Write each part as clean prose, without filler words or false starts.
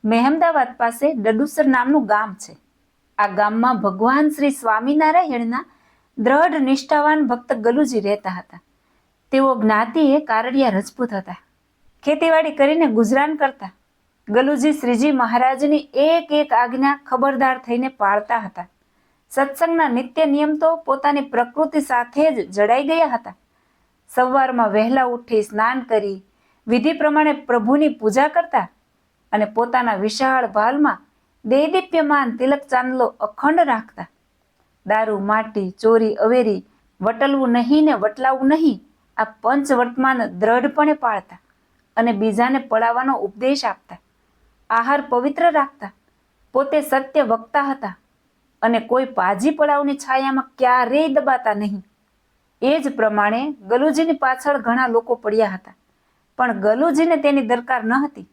મહેમદાવાદ પાસે ડડુસર નામનું ગામ છે. આ ગામમાં ભગવાન શ્રી સ્વામિનારાયણના દ્રઢ નિષ્ઠાવાન ભક્ત ગલુજી રહેતા હતા. તેઓ જ્ઞાતિએ કારડિયા રજપૂત હતા. ખેતીવાડી કરીને ગુજરાન કરતા. ગલુજી શ્રીજી મહારાજની એક એક આજ્ઞા ખબરદાર થઈને પાળતા હતા. સત્સંગના નિત્ય નિયમ તો પોતાની પ્રકૃતિ સાથે જ જડાઈ ગયા હતા. સવારમાં વહેલા ઉઠી સ્નાન કરી વિધિ પ્રમાણે પ્રભુની પૂજા કરતા અને પોતાના વિશાળ ભાલમાં દેદીપ્યમાન તિલક ચાંદલો અખંડ રાખતા. દારૂ, માટી, ચોરી, અવેરી, વટલવું નહીં ને વટલાવવું નહીં, આ પંચ વર્તમાન દ્રઢપણે પાળતા અને બીજાને પડાવવાનો ઉપદેશ આપતા. આહાર પવિત્ર રાખતા. પોતે સત્ય વક્તા હતા અને કોઈ પાજી પડાવની છાયામાં ક્યારેય દબાતા નહીં. એ જ પ્રમાણે ગલુજીની પાછળ ઘણા લોકો પડ્યા હતા, પણ ગલુજીને તેની દરકાર ન હતી.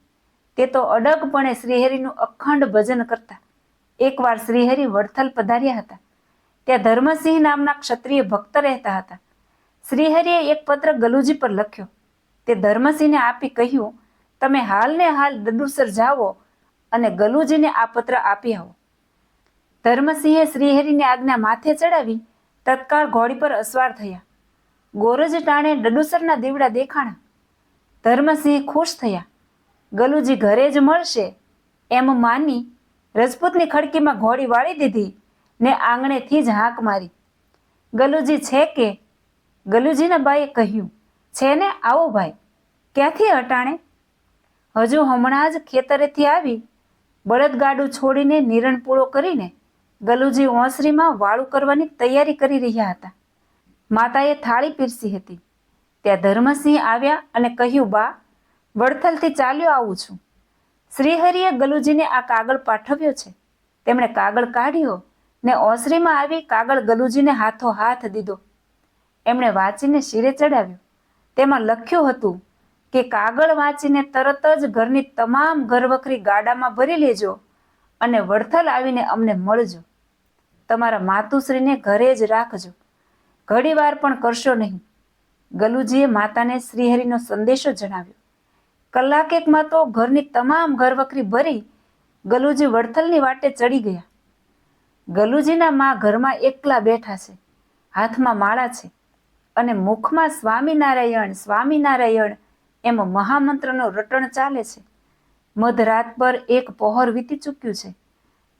તે તો અડગપણે શ્રીહરિનું અખંડ ભજન કરતા. એકવાર શ્રીહરિ વડથલ પધાર્યા હતા. ત્યાં ધર્મસિંહ નામના ક્ષત્રિય ભક્ત રહેતા હતા. શ્રીહરિએ એક પત્ર ગલુજી પર લખ્યો. તે ધર્મસિંહને આપી કહ્યું, તમે હાલને હાલ ડડુસર જાઓ અને ગલુજીને આ પત્ર આપી આવો. ધર્મસિંહે શ્રીહરિની આજ્ઞા માથે ચડાવી તત્કાળ ઘોડી પર અસવાર થયા. ગોરજ ટાણે ડડુસરના દીવડા દેખાણા. ધર્મસિંહ ખુશ થયા. ગલુજી ઘરે જ મળશે એમ માની રજપૂતની ખડકીમાં ઘોડી વાળી દીધી ને આંગણેથી જ હાંક મારી. ગલુજી છે કે? ગલુજીના બાઈએ કહ્યું, છે ને, આવો ભાઈ. ક્યાંથી અટાણે? હજુ હમણાં જ ખેતરેથી આવી. બળદગાડું છોડીને નિરણ પૂળો કરીને ગલુજી ઓસરીમાં વાળું કરવાની તૈયારી કરી રહ્યા હતા. માતાએ થાળી પીરસી હતી. ત્યાં ધર્મસિંહ આવ્યા અને કહ્યું, બા, વડથલથી ચાલ્યો આવું છું. શ્રીહરિએ ગલુજીને આ કાગળ પાઠવ્યો છે. તેમણે કાગળ કાઢ્યો ને ઓસરીમાં આવી કાગળ ગલુજીને હાથો હાથ દીધો. એમણે વાંચીને શિરે ચડાવ્યો. તેમાં લખ્યું હતું કે કાગળ વાંચીને તરત જ ઘરની તમામ ઘરવખરી ગાડામાં ભરી લેજો અને વડથલ આવીને અમને મળજો. તમારા માતુશ્રીને ઘરે જ રાખજો. ઘડીવાર પણ કરશો નહીં. ગલુજીએ માતાને શ્રીહરિનો સંદેશો જણાવ્યો. કલાકેકમાં તો ઘરની તમામ ઘરવખરી ભરી ગલુજી વડથલની વાટે ચડી ગયા. ગલુજીના મા ઘરમાં એકલા બેઠા છે. હાથમાં માળા છે અને મુખમાં સ્વામિનારાયણ સ્વામિનારાયણ એમ મહામંત્રનો રટણ ચાલે છે. મધરાત પર એક પહોર વીતી ચૂક્યું છે.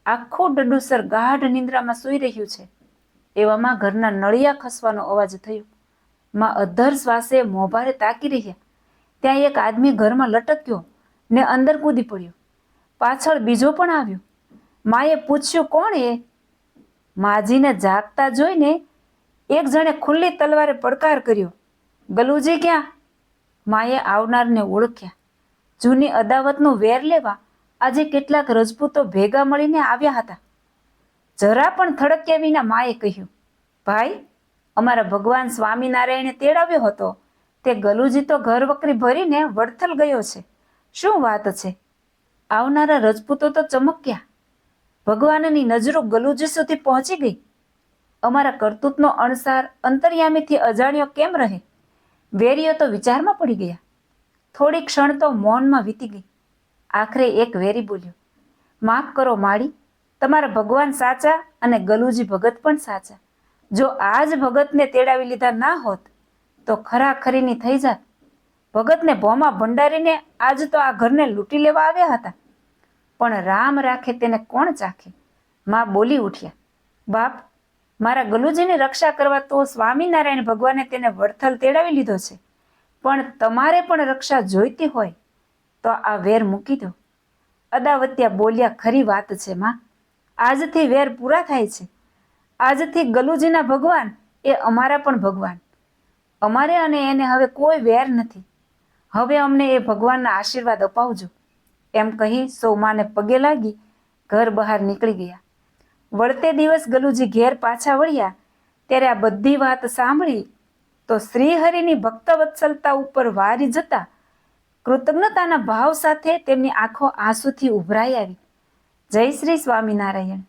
આખું ડડુસર ગાઢ નિંદ્રામાં સૂઈ રહ્યું છે. એવામાં ઘરના નળિયા ખસવાનો અવાજ થયો. માં અધ્ધર શ્વાસે મોભારે તાકી રહ્યા. ત્યાં એક આદમી ઘરમાં લટક્યો ને અંદર કૂદી પડ્યો. પાછળ બીજો પણ આવ્યો. માએ પૂછ્યું, કોણ એ? માજીને જાગતા જોઈને એક જણે ખુલ્લી તલવારે પડકાર કર્યો, ગલુજી ક્યાં? માએ આવનારને ઓળખ્યા. જૂની અદાવતનું વેર લેવા આજે કેટલાક રજપૂતો ભેગા મળીને આવ્યા હતા. જરા પણ થડક્યા વિના માએ કહ્યું, ભાઈ, અમારા ભગવાન સ્વામિનારાયણે તેડાવ્યો હતો. તે ગલુજી તો ઘર વકરી ભરીને વડથલ ગયો છે. શું વાત છે? આવનારા રજપૂતો તો ચમક્યા. ભગવાનની નજરો ગલુજી સુધી પહોંચી ગઈ. અમારા કરતૂતનો અણસાર અંતર્યામીથી અજાણ્યો કેમ રહે? વેરીઓ તો વિચારમાં પડી ગયા. થોડી ક્ષણ તો મૌનમાં વીતી ગઈ. આખરે એક વેરી બોલ્યો, માફ કરો માળી, તમારા ભગવાન સાચા અને ગલુજી ભગત પણ સાચા. જો આજ ભગતને તેડાવી લીધા ના હોત તો ખરાખરીની થઈ જાત. ભગતને ભોમાં ભંડારીને આજ તો આ ઘરને લૂંટી લેવા આવ્યા હતા. પણ રામ રાખે તેને કોણ ચાખે? માં બોલી ઉઠ્યા, બાપ, મારા ગલુજીની રક્ષા કરવા તો સ્વામિનારાયણ ભગવાને તેને વડથલ તેડાવી લીધો છે. પણ તમારે પણ રક્ષા જોઈતી હોય તો આ વેર મૂકી દો. અદાવત્યા બોલ્યા, ખરી વાત છે માં. આજથી વેર પૂરા થાય છે. આજથી ગલુજીના ભગવાન એ અમારા પણ ભગવાન. અમારે અને એને હવે કોઈ વેર નથી. હવે અમને એ ભગવાનના આશીર્વાદ અપાવજો. એમ કહી સૌ માને પગે લાગી ઘર બહાર નીકળી ગયા. વળતે દિવસ ગલુજી ઘેર પાછા વળ્યા ત્યારે આ બધી વાત સાંભળી તો શ્રીહરિની ભક્તવત્સલતા ઉપર વારી જતા કૃતજ્ઞતાના ભાવ સાથે તેમની આંખો આંસુથી ઉભરાઈ આવી. જય શ્રી સ્વામિનારાયણ.